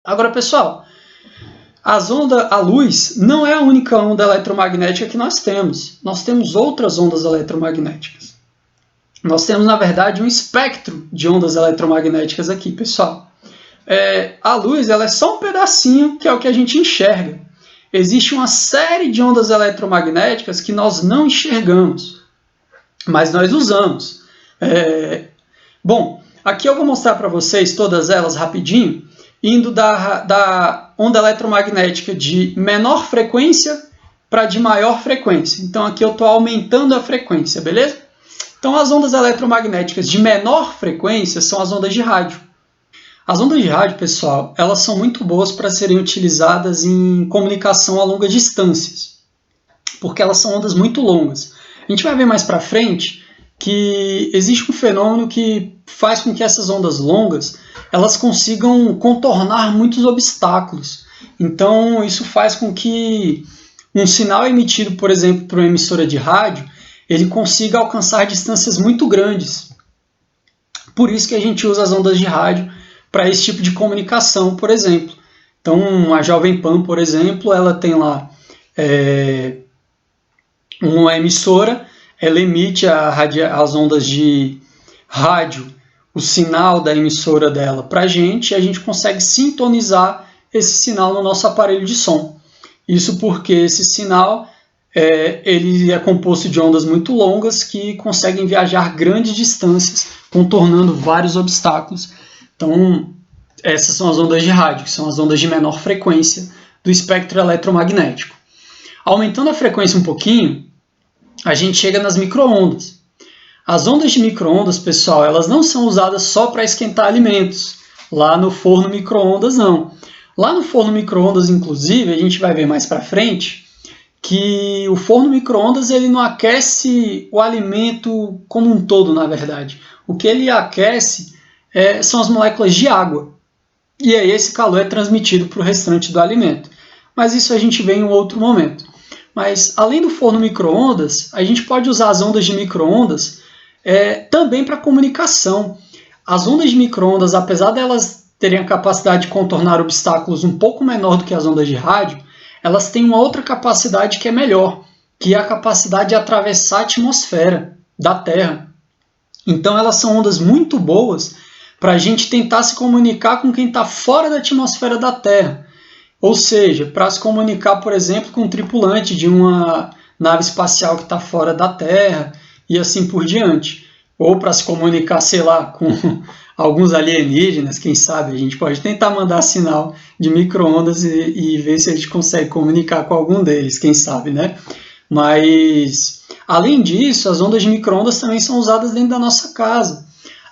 Agora, pessoal, a luz não é a única onda eletromagnética que nós temos. Nós temos outras ondas eletromagnéticas. Nós temos, na verdade, um espectro de ondas eletromagnéticas aqui, pessoal. A luz ela é só um pedacinho, que é o que a gente enxerga. Existe uma série de ondas eletromagnéticas que nós não enxergamos, mas nós usamos. Bom, aqui eu vou mostrar para vocês todas elas rapidinho, indo da onda eletromagnética de menor frequência para de maior frequência. Então aqui eu estou aumentando a frequência, beleza? Então as ondas eletromagnéticas de menor frequência são as ondas de rádio. As ondas de rádio, pessoal, elas são muito boas para serem utilizadas em comunicação a longas distâncias, porque elas são ondas muito longas. A gente vai ver mais para frente que existe um fenômeno que faz com que essas ondas longas elas consigam contornar muitos obstáculos. Então, isso faz com que um sinal emitido, por exemplo, por uma emissora de rádio, ele consiga alcançar distâncias muito grandes. Por isso que a gente usa as ondas de rádio para esse tipo de comunicação, por exemplo. Então, a Jovem Pan, por exemplo, ela tem lá uma emissora, ela emite as ondas de rádio, o sinal da emissora dela para a gente, e a gente consegue sintonizar esse sinal no nosso aparelho de som. Isso porque esse sinal ele é composto de ondas muito longas que conseguem viajar grandes distâncias, contornando vários obstáculos. Então, essas são as ondas de rádio, que são as ondas de menor frequência do espectro eletromagnético. Aumentando a frequência um pouquinho, a gente chega nas micro-ondas. As ondas de micro-ondas, pessoal, elas não são usadas só para esquentar alimentos. Lá no forno micro-ondas, não. Lá no forno micro-ondas, inclusive, a gente vai ver mais para frente, que o forno micro-ondas ele não aquece o alimento como um todo, na verdade. O que ele aquece são as moléculas de água. E aí esse calor é transmitido para o restante do alimento. Mas isso a gente vê em um outro momento. Mas além do forno micro-ondas, a gente pode usar as ondas de micro-ondas também para comunicação. As ondas de micro-ondas, apesar de elas terem a capacidade de contornar obstáculos um pouco menor do que as ondas de rádio, elas têm uma outra capacidade que é melhor, que é a capacidade de atravessar a atmosfera da Terra. Então elas são ondas muito boas para a gente tentar se comunicar com quem está fora da atmosfera da Terra. Ou seja, para se comunicar, por exemplo, com um tripulante de uma nave espacial que está fora da Terra e assim por diante. Ou para se comunicar, sei lá, com alguns alienígenas, quem sabe, a gente pode tentar mandar sinal de micro-ondas e ver se a gente consegue comunicar com algum deles, quem sabe, né? Mas, além disso, as ondas de micro-ondas também são usadas dentro da nossa casa.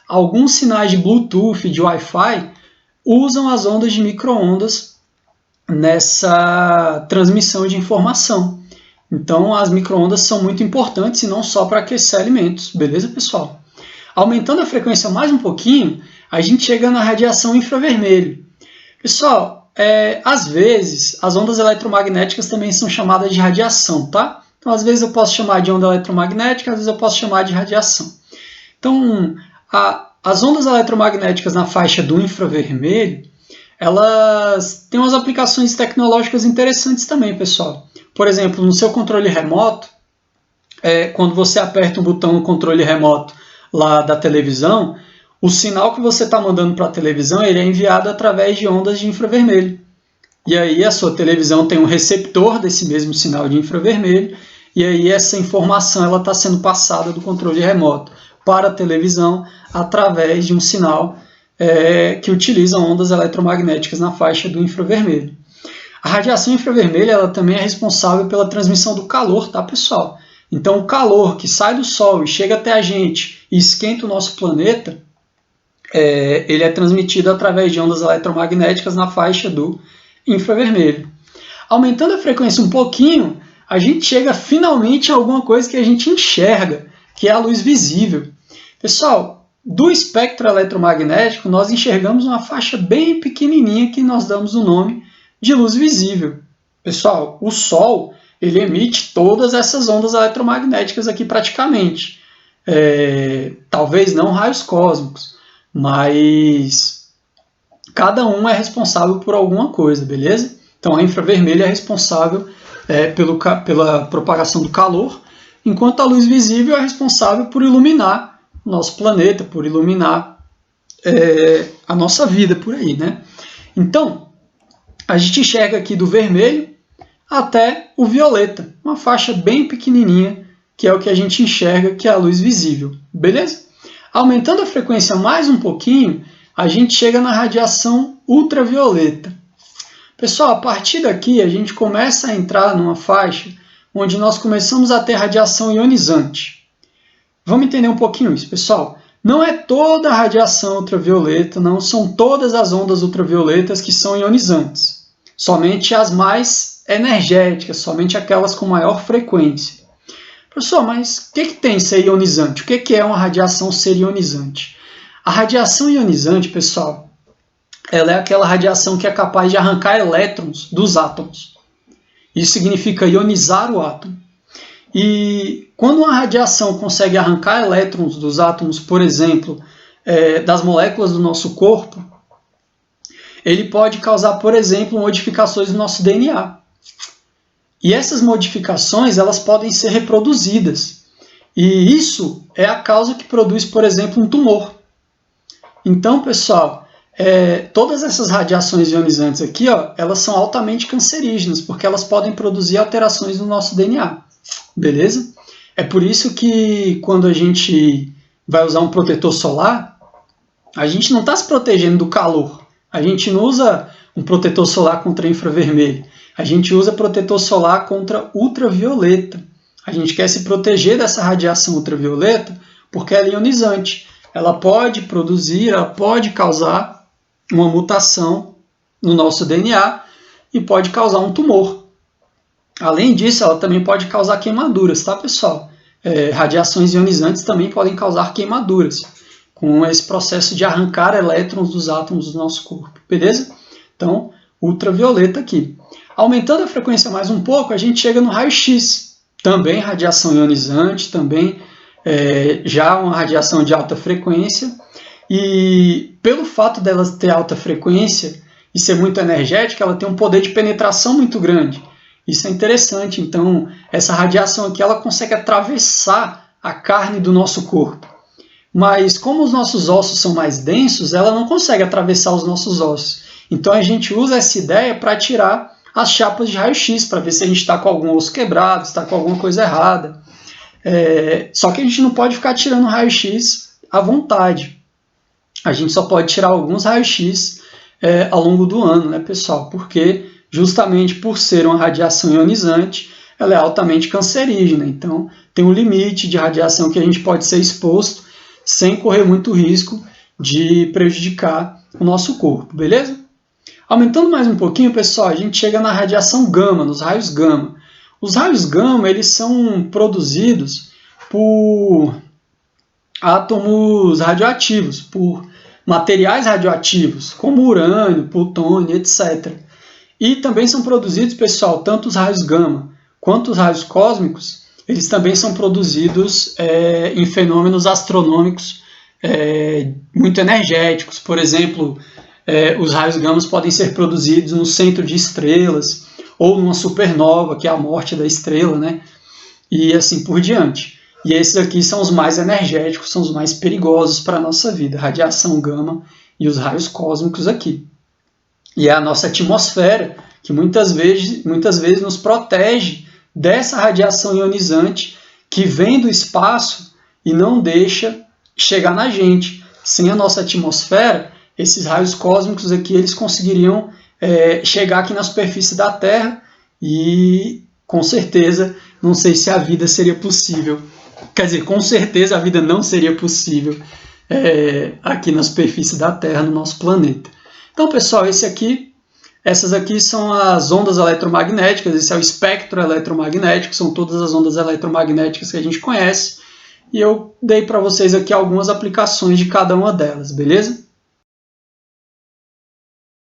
Alguns sinais de Bluetooth, de Wi-Fi, usam as ondas de micro-ondas nessa transmissão de informação. Então, as micro-ondas são muito importantes e não só para aquecer alimentos, beleza, pessoal? Aumentando a frequência mais um pouquinho, a gente chega na radiação infravermelho. Pessoal, às vezes, as ondas eletromagnéticas também são chamadas de radiação, tá? Então, às vezes eu posso chamar de onda eletromagnética, às vezes eu posso chamar de radiação. Então, as ondas eletromagnéticas na faixa do infravermelho, elas têm umas aplicações tecnológicas interessantes também, pessoal. Por exemplo, no seu controle remoto, quando você aperta um botão no controle remoto lá da televisão, o sinal que você está mandando para a televisão ele é enviado através de ondas de infravermelho. E aí a sua televisão tem um receptor desse mesmo sinal de infravermelho, e aí essa informação está sendo passada do controle remoto para a televisão através de um sinal que utiliza ondas eletromagnéticas na faixa do infravermelho. A radiação infravermelha ela também é responsável pela transmissão do calor, tá, pessoal? Então, o calor que sai do Sol e chega até a gente e esquenta o nosso planeta, ele é transmitido através de ondas eletromagnéticas na faixa do infravermelho. Aumentando a frequência um pouquinho, a gente chega finalmente a alguma coisa que a gente enxerga, que é a luz visível. Pessoal, do espectro eletromagnético, nós enxergamos uma faixa bem pequenininha que nós damos o nome de luz visível. Pessoal, o Sol ele emite todas essas ondas eletromagnéticas aqui praticamente. Talvez não raios cósmicos, mas cada uma é responsável por alguma coisa, beleza? Então, a infravermelha é responsável pela propagação do calor, enquanto a luz visível é responsável por iluminar o nosso planeta, por iluminar a nossa vida por aí, né? Então, a gente enxerga aqui do vermelho até o violeta, uma faixa bem pequenininha, que é o que a gente enxerga, que é a luz visível, beleza? Aumentando a frequência mais um pouquinho, a gente chega na radiação ultravioleta. Pessoal, a partir daqui a gente começa a entrar numa faixa onde nós começamos a ter radiação ionizante. Vamos entender um pouquinho isso, pessoal. Não é toda a radiação ultravioleta, não são todas as ondas ultravioletas que são ionizantes. Somente as mais energéticas, somente aquelas com maior frequência. Professor, mas o que tem ser ionizante? O que é uma radiação ser ionizante? A radiação ionizante, pessoal, ela é aquela radiação que é capaz de arrancar elétrons dos átomos. Isso significa ionizar o átomo. E quando uma radiação consegue arrancar elétrons dos átomos, por exemplo, das moléculas do nosso corpo, ele pode causar, por exemplo, modificações no nosso DNA. E essas modificações elas podem ser reproduzidas. E isso é a causa que produz, por exemplo, um tumor. Então, pessoal, todas essas radiações ionizantes aqui, elas são altamente cancerígenas, porque elas podem produzir alterações no nosso DNA. Beleza? É por isso que quando a gente vai usar um protetor solar, a gente não está se protegendo do calor. A gente não usa um protetor solar contra infravermelho. A gente usa protetor solar contra ultravioleta. A gente quer se proteger dessa radiação ultravioleta porque ela é ionizante. Ela pode produzir, ela pode causar uma mutação no nosso DNA e pode causar um tumor. Além disso, ela também pode causar queimaduras, tá, pessoal? Radiações ionizantes também podem causar queimaduras, com esse processo de arrancar elétrons dos átomos do nosso corpo, beleza? Então, ultravioleta aqui. Aumentando a frequência mais um pouco, a gente chega no raio-x, também radiação ionizante, também já uma radiação de alta frequência, e pelo fato dela ter alta frequência e ser muito energética, ela tem um poder de penetração muito grande. Isso é interessante, então essa radiação aqui ela consegue atravessar a carne do nosso corpo. Mas como os nossos ossos são mais densos, ela não consegue atravessar os nossos ossos. Então a gente usa essa ideia para tirar as chapas de raio-x, para ver se a gente está com algum osso quebrado, se está com alguma coisa errada. Só que a gente não pode ficar tirando raio-x à vontade. A gente só pode tirar alguns raios-x ao longo do ano, né, pessoal? Porque justamente por ser uma radiação ionizante, ela é altamente cancerígena. Então, tem um limite de radiação que a gente pode ser exposto sem correr muito risco de prejudicar o nosso corpo, beleza? Aumentando mais um pouquinho, pessoal, a gente chega na radiação gama, nos raios gama. Os raios gama, eles são produzidos por átomos radioativos, por materiais radioativos, como urânio, plutônio, etc. E também são produzidos, pessoal, tanto os raios gama quanto os raios cósmicos, eles também são produzidos em fenômenos astronômicos muito energéticos. Por exemplo, os raios gama podem ser produzidos no centro de estrelas, ou numa supernova, que é a morte da estrela, né? E assim por diante. E esses aqui são os mais energéticos, são os mais perigosos para a nossa vida, a radiação gama e os raios cósmicos aqui. E é a nossa atmosfera que muitas vezes nos protege dessa radiação ionizante que vem do espaço e não deixa chegar na gente. Sem a nossa atmosfera, esses raios cósmicos aqui eles conseguiriam chegar aqui na superfície da Terra e, com certeza, não sei se a vida seria possível. Quer dizer, com certeza a vida não seria possível aqui na superfície da Terra, no nosso planeta. Então, pessoal, essas aqui são as ondas eletromagnéticas, esse é o espectro eletromagnético, são todas as ondas eletromagnéticas que a gente conhece, e eu dei para vocês aqui algumas aplicações de cada uma delas, beleza?